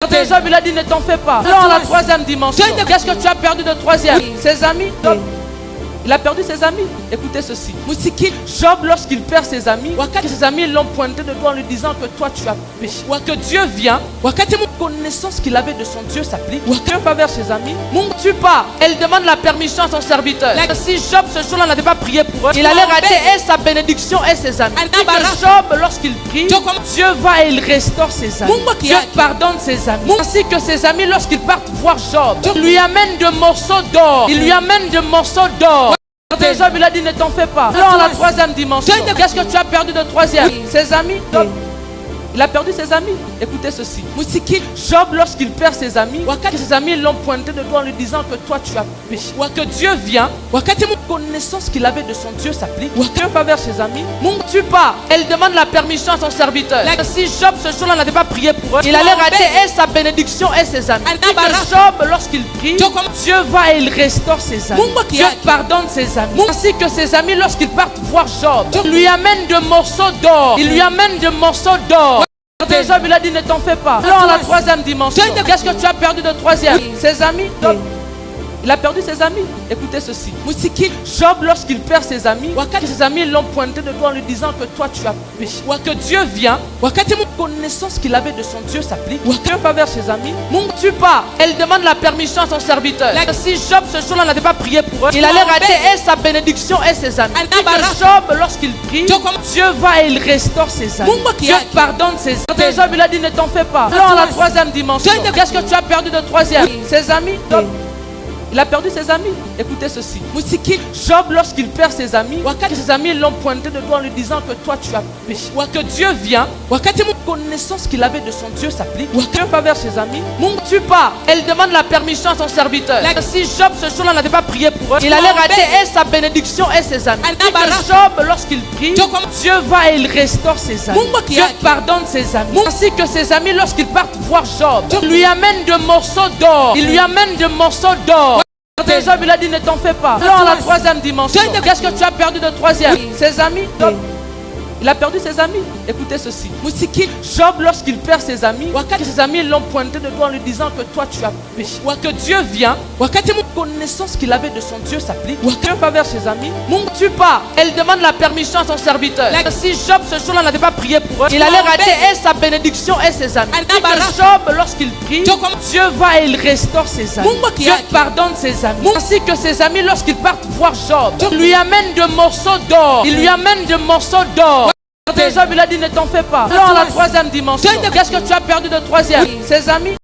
Regardez, Job, il a dit ne t'en fais pas. Dans la troisième dimension, qu'est-ce que tu as perdu de troisième? Ses amis. Il a perdu ses amis. Écoutez ceci. Job, lorsqu'il perd ses amis, ses amis l'ont pointé de doigt en lui disant que toi tu as péché. Que Dieu vient, connaissance qu'il avait de son Dieu s'applique. Dieu va vers ses amis. Tu pars. Elle demande la permission à son serviteur. Si Job ce jour-là n'avait pas prié pour eux, il allait rater et sa bénédiction et ses amis. Job, lorsqu'il prie, Dieu va et il restaure ses amis. Dieu pardonne ses amis. Ainsi que ses amis, lorsqu'ils partent voir Job, il lui amène de morceaux d'or. Il lui amène de morceaux d'or. Job, il a dit ne t'en fais pas. Dans la troisième dimension, qu'est-ce que tu as perdu de troisième? Ses amis. Il a perdu ses amis. Écoutez ceci. Job, lorsqu'il perd ses amis, ses amis l'ont pointé de doigt en lui disant que toi tu as péché. Que Dieu vient, connaissance qu'il avait de son Dieu s'applique. Dieu va vers ses amis. Tu pars. Elle demande la permission à son serviteur. Si Job ce jour-là n'avait pas prié pour eux, il allait rater et sa bénédiction et ses amis. Job, lorsqu'il prie, Dieu va et il restaure ses amis. Dieu pardonne ses amis. Ainsi que ses amis, lorsqu'ils partent voir Job, il lui amène de morceaux d'or. Il lui amène de morceaux d'or. Job, il a dit ne t'en fais pas. Dans la troisième dimension, qu'est-ce que tu as perdu de troisième? Ses amis. Il a perdu ses amis. Écoutez ceci. Job, lorsqu'il perd ses amis, ses amis l'ont pointé de doigt en lui disant que toi tu as péché. Que Dieu vient, connaissance qu'il avait de son Dieu s'applique. Dieu va vers ses amis. Tu pars. Elle demande la permission à son serviteur. Si Job ce jour-là n'avait pas prié pour eux, il allait rater et sa bénédiction et ses amis. Job, lorsqu'il prie, Dieu va et il restaure ses amis. Dieu pardonne ses amis. Job, il a dit ne t'en fais pas. Dans la troisième dimension, qu'est-ce que tu as perdu de troisième? Ses amis. Il a perdu ses amis. Écoutez ceci. Job, lorsqu'il perd ses amis, ses amis l'ont pointé de doigt en lui disant que toi tu as péché. Que Dieu vient, connaissance qu'il avait de son Dieu s'applique. Dieu va vers ses amis. Tu pars. Elle demande la permission à son serviteur. Si Job ce jour-là n'avait pas prié pour eux, il allait rater et sa bénédiction et ses amis. Job, lorsqu'il prie, Dieu va et il restaure ses amis. Dieu pardonne ses amis. Ainsi que ses amis, lorsqu'ils partent voir Job, il lui amène de morceaux d'or. Il lui amène de morceaux d'or. Job, il a dit ne t'en fais pas. Dans la troisième dimension, qu'est-ce que tu as perdu de troisième? Ses amis. Il a perdu ses amis. Écoutez ceci. Job, lorsqu'il perd ses amis, ses amis l'ont pointé de doigt en lui disant que toi tu as péché. Que Dieu vient, connaissance qu'il avait de son Dieu s'applique. Dieu va vers ses amis. Tu pars. Elle demande la permission à son serviteur. Si Job ce jour-là n'avait pas prié pour eux, il allait rater et sa bénédiction et ses amis. Job, lorsqu'il prie, Dieu va et il restaure ses amis. Dieu pardonne ses amis. Ainsi que ses amis, lorsqu'ils partent voir Job, il lui amène de morceaux d'or. Il lui amène de morceaux d'or. Job, il a dit ne t'en fais pas. Dans la troisième dimension, qu'est-ce que tu as perdu de troisième? Ses amis.